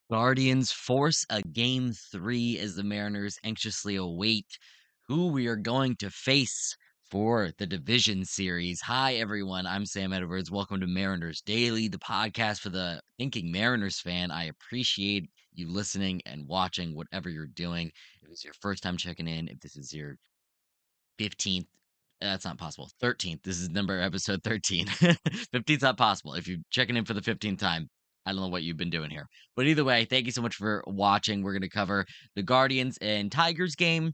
Guardians force a game three as the Mariners anxiously await who we are going to face for the division series. Hi, everyone. I'm Sam Edwards. Welcome to Mariners Daily, the podcast for the thinking Mariners fan. I appreciate you listening and watching whatever you're doing. If it's your first time checking in, if this is your 15th. That's not possible. 13th. This is number episode 13. 15th not possible. If you're checking in for the 15th time, I don't know what you've been doing here. But either way, thank you so much for watching. We're going to cover the Guardians and Tigers game,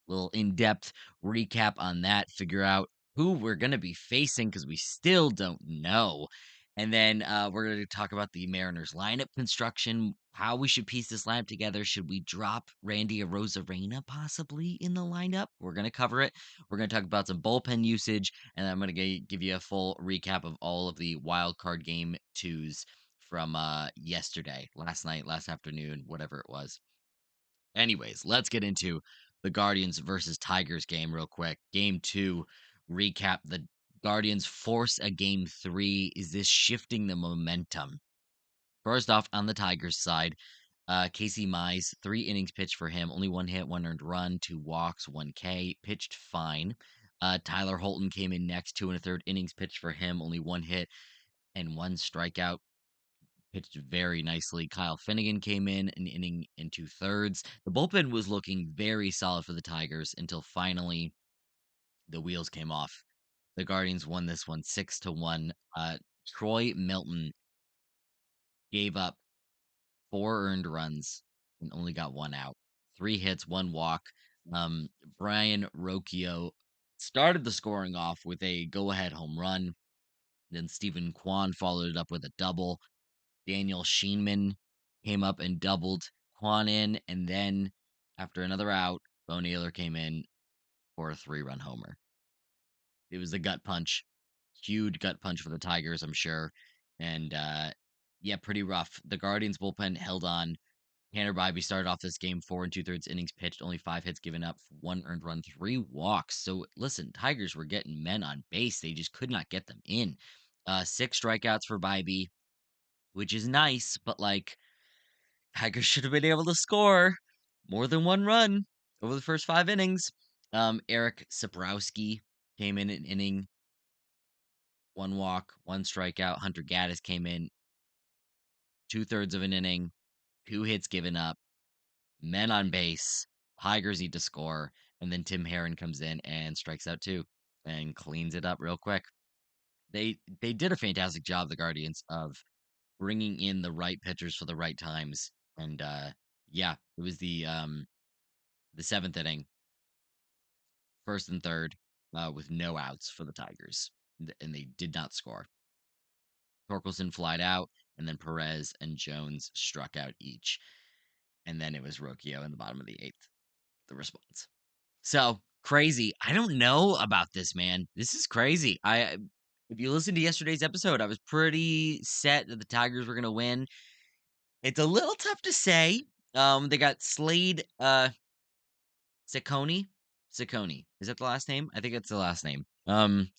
little in-depth recap on that, figure out who we're going to be facing because we still don't know. And then we're going to talk about the Mariners lineup construction, how we should piece this lineup together. Should we drop Randy Arozarena possibly in the lineup? We're going to cover it. We're going to talk about some bullpen usage, and I'm going to give you a full recap of all of the wild card game twos from yesterday, last night, last afternoon, whatever it was. Anyways, let's get into the Guardians versus Tigers game real quick. Game two recap. The Guardians force a game three. Is this shifting the momentum? First off, on the Tigers side, Casey Mize, 3 innings pitched for him, only 1 hit, 1 earned run, 2 walks, 1K, pitched fine. Tyler Holton came in next, 2 1/3 innings pitched for him, only 1 hit and 1 strikeout, pitched very nicely. Kyle Finnegan came in an inning and 2/3. The bullpen was looking very solid for the Tigers until finally the wheels came off. The Guardians won this one 6-1. Troy Milton gave up 4 earned runs and only got 1 out. 3 hits, 1 walk. Brian Rocchio started the scoring off with a go-ahead home run. Then Stephen Kwan followed it up with a double. Daniel Sheenman came up and doubled Kwan in, and then after another out, Bo Naylor came in for a 3-run homer. It was a gut punch, huge gut punch for the Tigers, I'm sure, and yeah, pretty rough. The Guardians bullpen held on. Tanner Bybee started off this game 4 2/3 innings pitched, only 5 hits given up, 1 earned run, 3 walks. So listen, Tigers were getting men on base; they just could not get them in. 6 strikeouts for Bybee, which is nice, but like Tigers should have been able to score more than 1 run over the first 5 innings. Eric Sabrowski came in an inning, 1 walk, 1 strikeout. Hunter Gaddis came in 2/3 of an inning, 2 hits given up, men on base. Tigers need to score, and then Tim Herron comes in and strikes out 2 and cleans it up real quick. They did a fantastic job, the Guardians, of bringing in the right pitchers for the right times, and yeah, it was the 7th inning, first and third, with no outs for the Tigers, and they did not score. Torkelson flied out, and then Perez and Jones struck out each, and then it was Rocchio in the bottom of the 8th, the response. So crazy. I don't know about this, man. This is crazy. If you listen to yesterday's episode, I was pretty set that the Tigers were gonna win. It's a little tough to say. They got Slade, Ciccone? Ciccone. Is that the last name? I think it's the last name.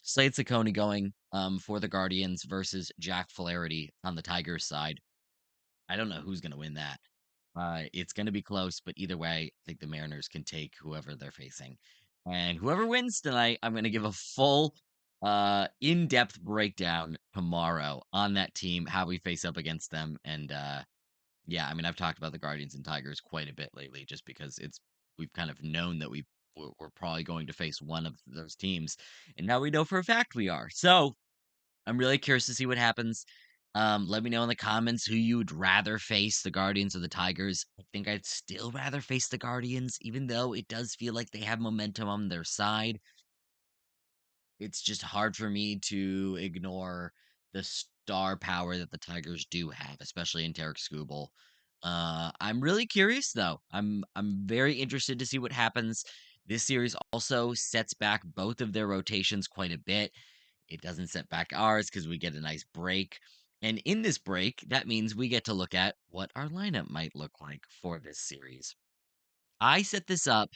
Slade Ciccone going for the Guardians versus Jack Flaherty on the Tigers side. I don't know who's gonna win that. It's gonna be close, but either way, I think the Mariners can take whoever they're facing. And whoever wins tonight, I'm gonna give a full in-depth breakdown tomorrow on that team, how we face up against them, and yeah, I mean, I've talked about the Guardians and Tigers quite a bit lately, just because we've kind of known that we're probably going to face one of those teams, and now we know for a fact we are. So I'm really curious to see what happens. Let me know in the comments who you would rather face, the Guardians or the Tigers. I think I'd still rather face the Guardians, even though it does feel like they have momentum on their side. It's just hard for me to ignore the star power that the Tigers do have, especially in Tarek Skubal. I'm really curious though. I'm very interested to see what happens. This series also sets back both of their rotations quite a bit. It doesn't set back ours because we get a nice break. And in this break, that means we get to look at what our lineup might look like for this series. I set this up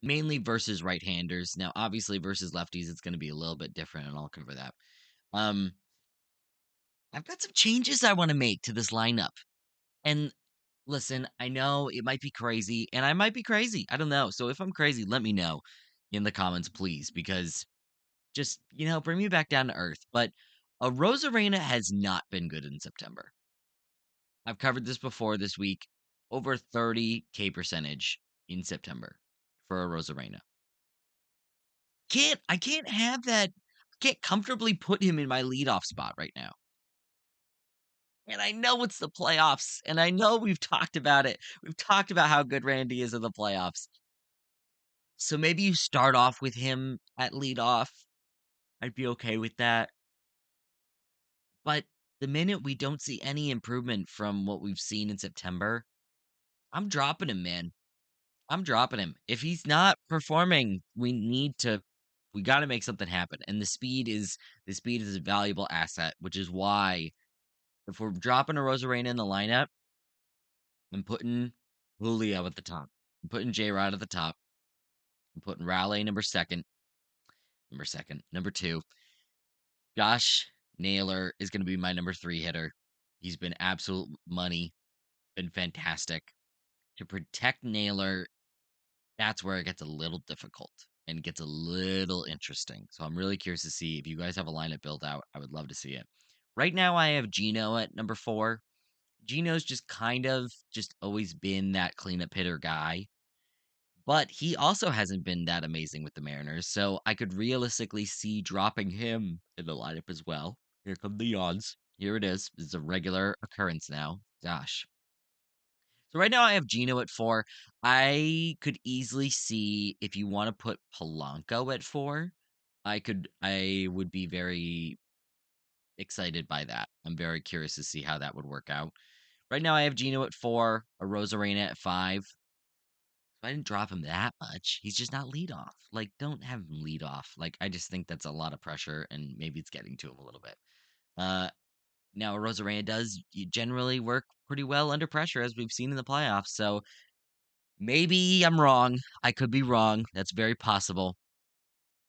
mainly versus right-handers. Now, obviously, versus lefties, it's going to be a little bit different, and I'll cover that. Um, I've got some changes I want to make to this lineup. And listen, I know it might be crazy, and I might be crazy. I don't know. So if I'm crazy, let me know in the comments, please, because just, bring me back down to earth. But a Rosarena has not been good in September. I've covered this before this week. Over 30K percentage in September for a Rosarena. I can't have that. I can't comfortably put him in my leadoff spot right now. And I know it's the playoffs, and I know we've talked about it. We've talked about how good Randy is in the playoffs. So maybe you start off with him at leadoff. I'd be okay with that. But the minute we don't see any improvement from what we've seen in September, I'm dropping him, man. I'm dropping him. If he's not performing, we got to make something happen. And the speed is a valuable asset, which is why if we're dropping a Rosarena in the lineup, I'm putting Julio at the top. I'm putting J Rod at the top. I'm putting Raleigh number second. Number two, Josh Naylor is going to be my number three hitter. He's been absolute money, been fantastic. To protect Naylor, that's where it gets a little difficult and gets a little interesting. So I'm really curious to see if you guys have a lineup built out. I would love to see it. Right now, I have Gino at number four. Gino's just kind of just always been that cleanup hitter guy, but he also hasn't been that amazing with the Mariners. So I could realistically see dropping him in the lineup as well. Here come the yawns. Here it is. It's a regular occurrence now. Gosh. So right now I have Gino at four. I could easily see if you want to put Polanco at four. I would be very excited by that. I'm very curious to see how that would work out. Right now I have Gino at four, a Rosarena at five. I didn't drop him that much. He's just not lead off. Like, don't have him lead off. Like, I just think that's a lot of pressure, and maybe it's getting to him a little bit. Uh, Now Rosarena does generally work pretty well under pressure, as we've seen in the playoffs. So maybe I'm wrong. I could be wrong. That's very possible.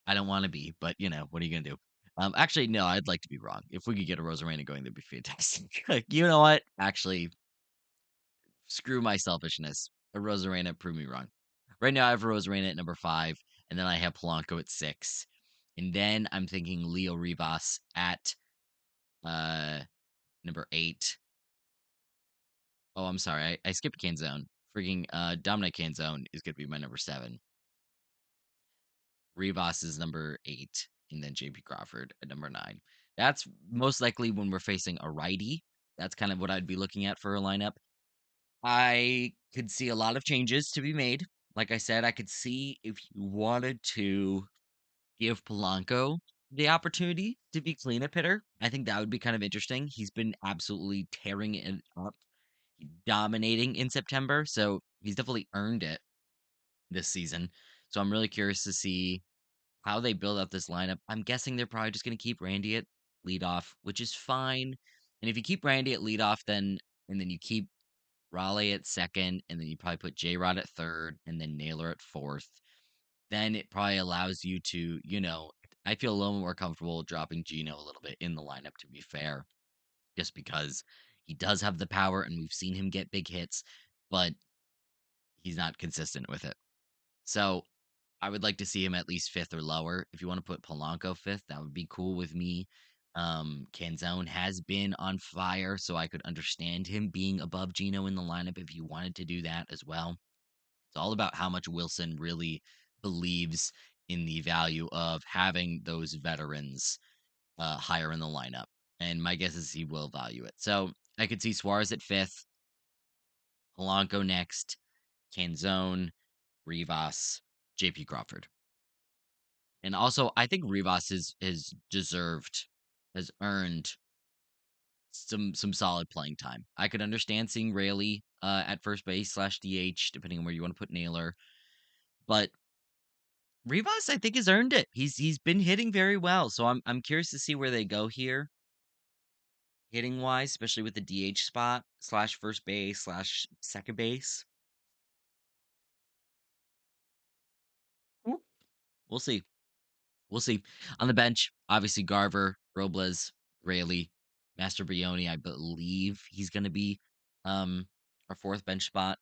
I don't want to be, but what are you gonna do? Actually, no, I'd like to be wrong. If we could get a Rosarena going, that'd be fantastic. Like, you know what? Actually, screw my selfishness. A Rosarena prove me wrong. Right now, I have Rosarena at number five, and then I have Polanco at six, and then I'm thinking Leo Rivas at uh number eight. Oh, I'm sorry, I skipped Canzone. Freaking Dominic Canzone is gonna be my number seven. Rivas is number eight, and then JP Crawford at number nine. That's most likely when we're facing a righty. That's kind of what I'd be looking at for a lineup. I could see a lot of changes to be made. Like I said, I could see if you wanted to give Polanco the opportunity to be cleanup hitter. I think that would be kind of interesting. He's been absolutely tearing it up, dominating in September, so he's definitely earned it this season. So I'm really curious to see how they build up this lineup. I'm guessing they're probably just going to keep Randy at leadoff, which is fine. And if you keep Randy at leadoff, then you keep Raleigh at second, and then you probably put J Rod at third, and then Naylor at fourth. Then it probably allows you to, I feel a little more comfortable dropping Gino a little bit in the lineup, to be fair, just because he does have the power, and we've seen him get big hits, but he's not consistent with it. So I would like to see him at least fifth or lower. If you want to put Polanco fifth, that would be cool with me. Canzone has been on fire, so I could understand him being above Gino in the lineup if you wanted to do that as well. It's all about how much Wilson really believes in the value of having those veterans higher in the lineup. And my guess is he will value it. So I could see Suarez at fifth, Polanco next, Canzone, Rivas, JP Crawford. And also, I think Rivas is deserved, has earned some solid playing time. I could understand seeing Rayleigh at first base slash DH, depending on where you want to put Naylor. But Rivas, I think, has earned it. He's been hitting very well. So I'm curious to see where they go here, hitting wise, especially with the DH spot slash first base slash second base. We'll see. We'll see. On the bench, obviously Garver, Robles, Rayleigh, Master Brioni, I believe he's going to be our fourth bench spot.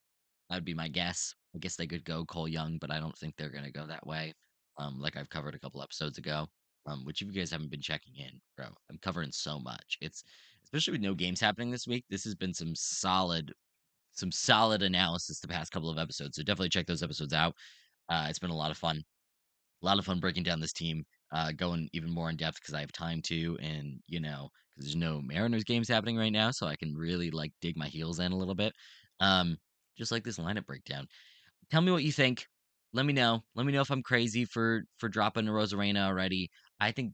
That'd be my guess. I guess they could go Cole Young, but I don't think they're gonna go that way. Like I've covered a couple episodes ago. Which if you guys haven't been checking in, bro, I'm covering so much. It's especially with no games happening this week. This has been some solid analysis the past couple of episodes. So definitely check those episodes out. It's been a lot of fun. A lot of fun breaking down this team, going even more in depth because I have time to, and because there's no Mariners games happening right now, so I can really like dig my heels in a little bit. Um, just like this lineup breakdown. Tell me what you think. Let me know. Let me know if I'm crazy for dropping a Rosarena already. I think,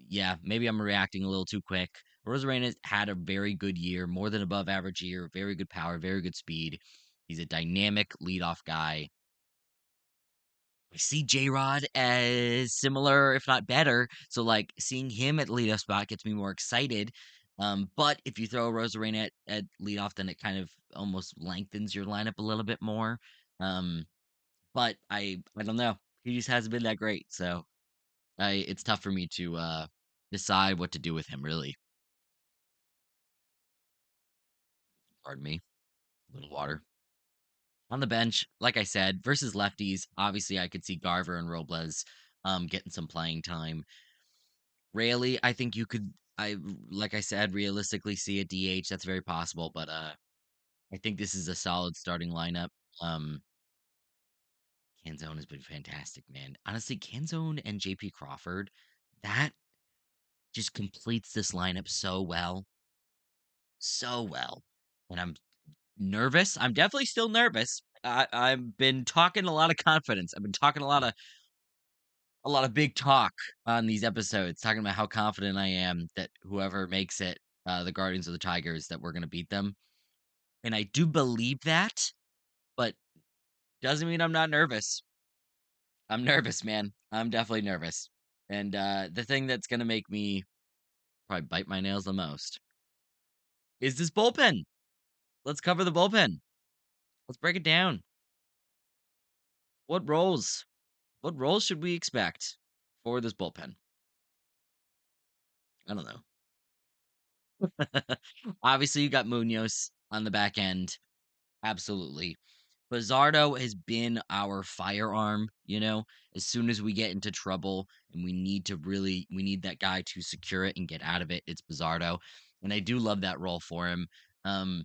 yeah, maybe I'm reacting a little too quick. Rosarena's had a very good year, more than above average year, very good power, very good speed. He's a dynamic leadoff guy. I see J-Rod as similar, if not better. So like seeing him at leadoff spot gets me more excited. But if you throw Rosarena at leadoff, then it kind of almost lengthens your lineup a little bit more. Um, but I don't know. He just hasn't been that great. So it's tough for me to decide what to do with him, really. Pardon me. A little water. On the bench, like I said, versus lefties, obviously I could see Garver and Robles getting some playing time. Rarely, I think you could I like I said, realistically see a DH. That's very possible, but I think this is a solid starting lineup. Um Canzone has been fantastic, man. Honestly, Canzone and JP Crawford, that just completes this lineup so well. So well. And I'm nervous. I'm definitely still nervous. I've been talking a lot of confidence. I've been talking a lot of big talk on these episodes, talking about how confident I am that whoever makes it, the Guardians of the Tigers, that we're gonna beat them. And I do believe that, but doesn't mean I'm not nervous. I'm nervous, man. I'm definitely nervous. And the thing that's gonna make me probably bite my nails the most is this bullpen. Let's cover the bullpen. Let's break it down. What roles? What roles should we expect for this bullpen? I don't know. Obviously, you got Munoz on the back end. Absolutely. Bizzardo has been our firearm, as soon as we get into trouble and we need that guy to secure it and get out of it, it's Bizzardo. And I do love that role for him. Um,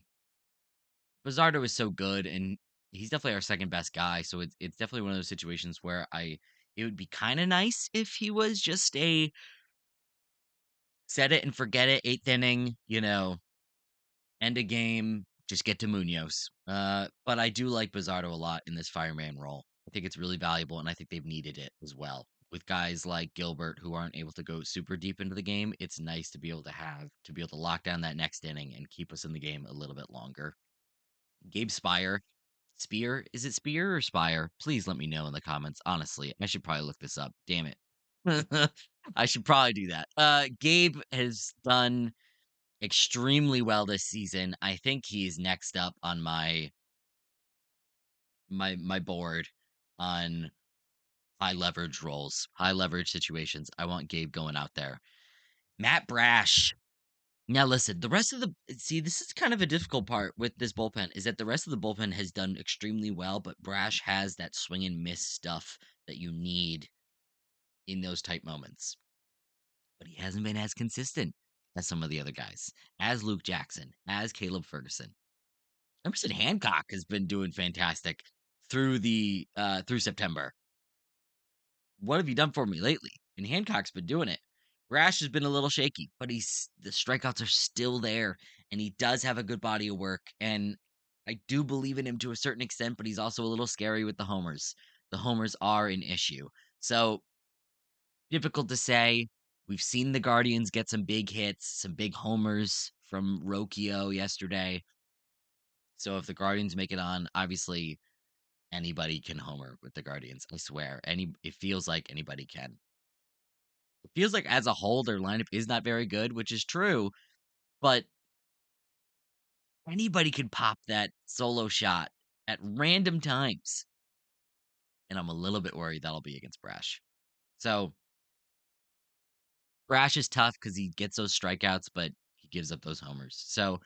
Bizzardo is so good and he's definitely our second best guy. So it's definitely one of those situations where it would be kind of nice if he was just a set it and forget it, eighth inning, end a game, just get to Munoz. But I do like Bizzardo a lot in this fireman role. I think it's really valuable, and I think they've needed it as well. With guys like Gilbert who aren't able to go super deep into the game, it's nice to be able to lock down that next inning and keep us in the game a little bit longer. Gabe Spear, is it Spear or Spire? Please let me know in the comments. Honestly, I should probably look this up. Damn it. I should probably do that. Gabe has done extremely well this season. I think he's next up on my board on high leverage roles, high leverage situations. I want Gabe going out there. Matt Brash. Now listen, the rest of the see, this is kind of a difficult part with this bullpen is that the rest of the bullpen has done extremely well, but Brash has that swing and miss stuff that you need in those type moments. But he hasn't been as consistent as some of the other guys, as Luke Jackson, as Caleb Ferguson. Emerson Hancock has been doing fantastic through September. What have you done for me lately? And Hancock's been doing it. Rash has been a little shaky, but the strikeouts are still there, and he does have a good body of work. And I do believe in him to a certain extent, but he's also a little scary with the homers. The homers are an issue. So difficult to say. We've seen the Guardians get some big hits, some big homers from Rocchio yesterday. So if the Guardians make it on, obviously anybody can homer with the Guardians. I swear. It feels like anybody can. It feels like as a whole their lineup is not very good, which is true, but anybody could pop that solo shot at random times. And I'm a little bit worried that'll be against Brash. So Brash is tough because he gets those strikeouts, but he gives up those homers. So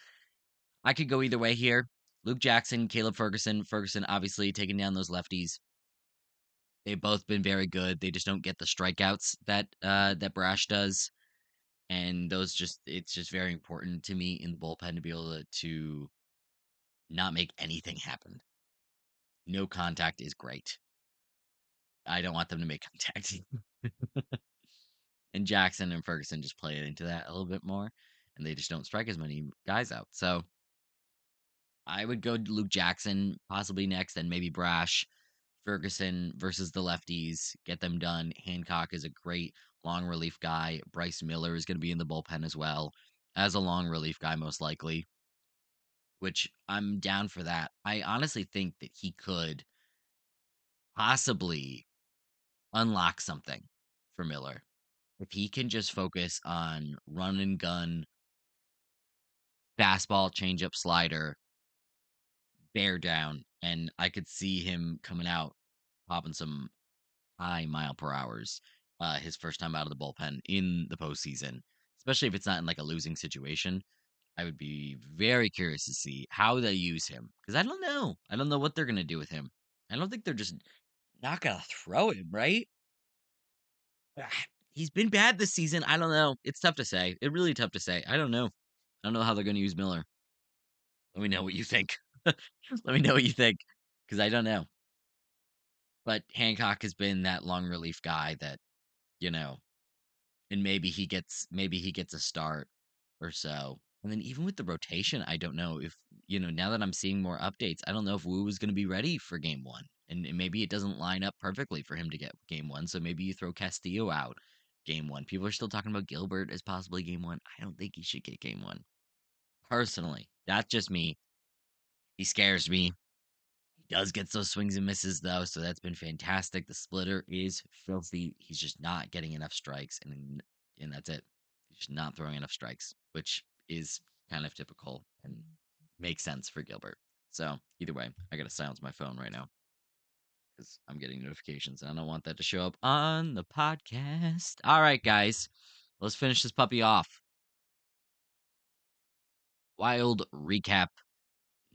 I could go either way here. Luke Jackson, Caleb Ferguson. Ferguson obviously taking down those lefties. They've both been very good. They just don't get the strikeouts that Brash does. And those just it's just very important to me in the bullpen to be able to not make anything happen. No contact is great. I don't want them to make contact. And Jackson and Ferguson just play into that a little bit more, and they just don't strike as many guys out. So I would go Luke Jackson possibly next, and maybe Brash. Ferguson versus the lefties, get them done. Hancock is a great long relief guy. Bryce Miller is going to be in the bullpen as well as a long relief guy, most likely, which I'm down for that. I honestly think that he could possibly unlock something for Miller. If he can just focus on run and gun, fastball, changeup, slider, bear down, and I could see him coming out, popping some high mile per hours, his first time out of the bullpen in the postseason, especially if it's not in like a losing situation. I would be very curious to see how they use him because I don't know. I don't know what they're gonna do with him. I don't think they're just not gonna throw him, right? He's been bad this season. I don't know. It's tough to say. It's really tough to say. I don't know. I don't know how they're gonna use Miller. Let me know what you think. Let me know what you think because I don't know. But Hancock has been that long relief guy that you know and maybe he gets a start or so. And then even with the rotation, I don't know if now that I'm seeing more updates, I don't know if Wu is going to be ready for game one, and maybe it doesn't line up perfectly for him to get game one. So maybe you throw Castillo out game one. People are still talking about Gilbert as possibly game one. I don't think he should get game one personally. That's just me. He scares me. Does get those swings and misses though, so that's been fantastic. The splitter is filthy. He's just not getting enough strikes, and that's it. He's just not throwing enough strikes, which is kind of typical and makes sense for Gilbert. So either way, I gotta silence my phone right now because I'm getting notifications and I don't want that to show up on the podcast. All right, guys, let's finish this puppy off. Wild recap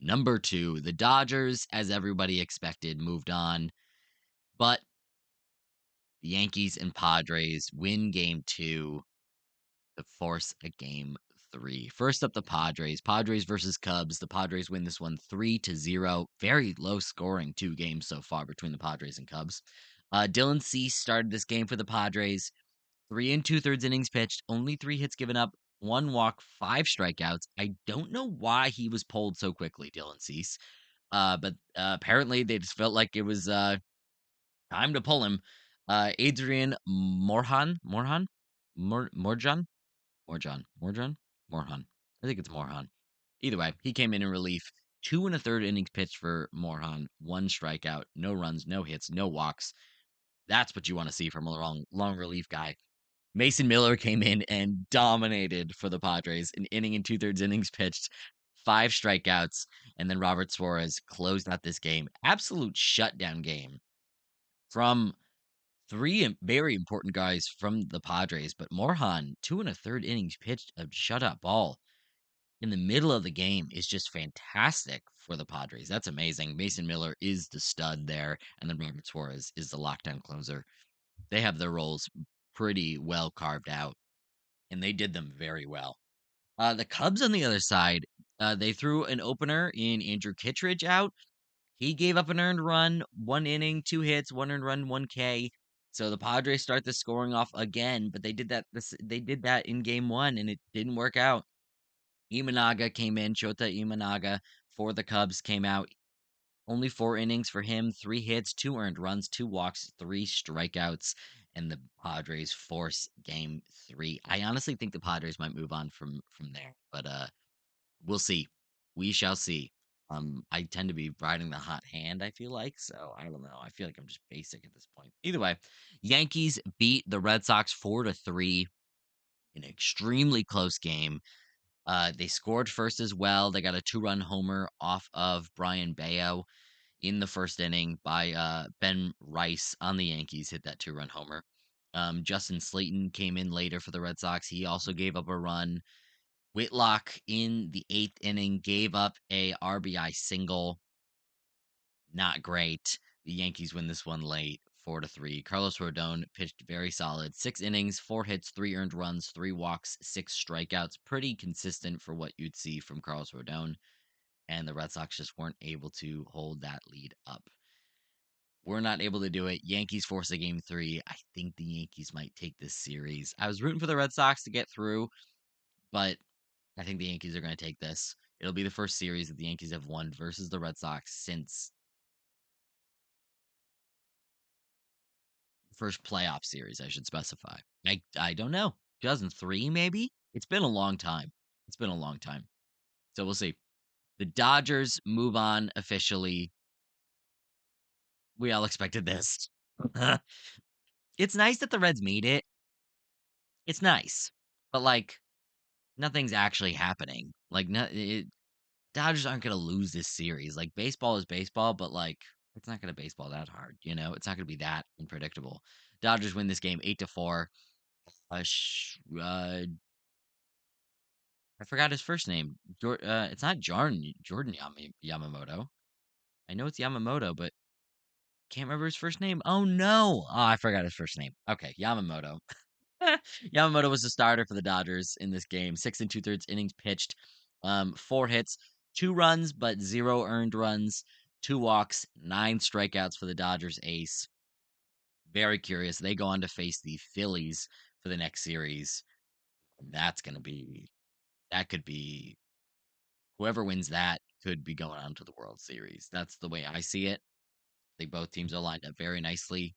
number 2. The Dodgers, as everybody expected, moved on. But the Yankees and Padres win game 2 to force a game 3. First up, the Padres. Padres versus Cubs. The Padres win this one 3-0. Very low scoring 2 games so far between the Padres and Cubs. Dylan Cease started this game for the Padres. 3 and 2/3 innings pitched, only 3 hits given up, 1 walk, 5 strikeouts. I don't know why he was pulled so quickly, Dylan Cease. But apparently they just felt like it was time to pull him. Adrian Morjan, Morhan. I think it's Morhan. Either way, he came in relief. 2 1/3 innings pitched for Morhan. 1 strikeout, no runs, no hits, no walks. That's what you want to see from a long relief guy. Mason Miller came in and dominated for the Padres. An inning and 2/3 innings pitched, 5 strikeouts, and then Robert Suarez closed out this game. Absolute shutdown game from 3 very important guys from the Padres, but Morhan, 2 1/3 innings pitched a shutout ball in the middle of the game is just fantastic for the Padres. That's amazing. Mason Miller is the stud there, and then Robert Suarez is the lockdown closer. They have their roles pretty well carved out, and they did them very well. The Cubs on the other side, they threw an opener in Andrew Kittredge out. He gave up an earned run, 1 inning, 2 hits, 1 earned run, 1K. So the Padres start the scoring off again, but they did that in game 1 and it didn't work out. Imanaga came in, Shota Imanaga for the Cubs came out. Only 4 innings for him, 3 hits, 2 earned runs, 2 walks, 3 strikeouts, and the Padres force game 3. I honestly think the Padres might move on from there, but we'll see. We shall see. I tend to be riding the hot hand, I feel like. So I don't know. I feel like I'm just basic at this point. Either way, Yankees beat the Red Sox 4-3 in an extremely close game. They scored first as well. They got a 2-run homer off of Brian Bayo in the first inning by Ben Rice on the Yankees, hit that 2-run homer. Justin Slayton came in later for the Red Sox. He also gave up a run. Whitlock in the 8th inning gave up a RBI single. Not great. The Yankees win this one late, 4-3. Carlos Rodon pitched very solid. 6 innings, 4 hits, 3 earned runs, 3 walks, 6 strikeouts. Pretty consistent for what you'd see from Carlos Rodon. And the Red Sox just weren't able to hold that lead up. We're not able to do it. Yankees force a game 3. I think the Yankees might take this series. I was rooting for the Red Sox to get through, but I think the Yankees are going to take this. It'll be the first series that the Yankees have won versus the Red Sox since first playoff series, I should specify. I don't know. 2003 maybe? It's been a long time. It's been a long time. So we'll see. The Dodgers move on officially. We all expected this. It's nice that the Reds made it. It's nice. But like nothing's actually happening. Like Dodgers aren't going to lose this series. Like baseball is baseball, but like it's not going to baseball that hard, you know? It's not going to be that unpredictable. Dodgers win this game 8-4. I forgot his first name. It's not Jordan Yamamoto. I know it's Yamamoto, but can't remember his first name. Oh no! Oh, I forgot his first name. Okay, Yamamoto. Yamamoto was the starter for the Dodgers in this game. 6 and 2/3 innings pitched, 4 hits, 2 runs, but 0 earned runs, 2 walks, 9 strikeouts for the Dodgers ace. Very curious. They go on to face the Phillies for the next series. That's gonna be that could be whoever wins that could be going on to the World Series. That's the way I see it. I think both teams are lined up very nicely.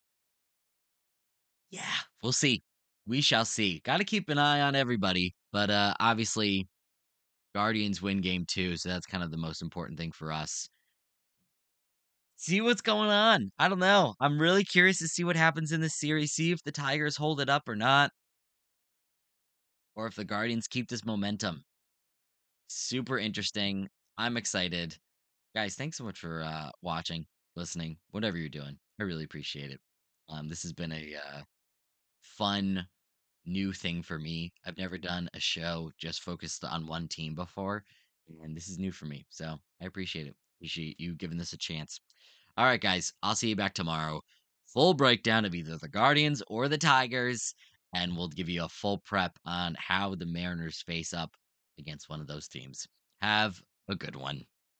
Yeah, we'll see. We shall see. Got to keep an eye on everybody, but obviously Guardians win game 2, so that's kind of the most important thing for us. See what's going on. I don't know. I'm really curious to see what happens in this series. See if the Tigers hold it up or not, or if the Guardians keep this momentum. Super interesting. I'm excited. Guys, thanks so much for watching, listening, whatever you're doing. I really appreciate it. This has been a fun new thing for me. I've never done a show just focused on one team before, and this is new for me. So I appreciate it. Appreciate you giving this a chance. All right, guys, I'll see you back tomorrow. Full breakdown of either the Guardians or the Tigers, and we'll give you a full prep on how the Mariners face up against one of those teams. Have a good one.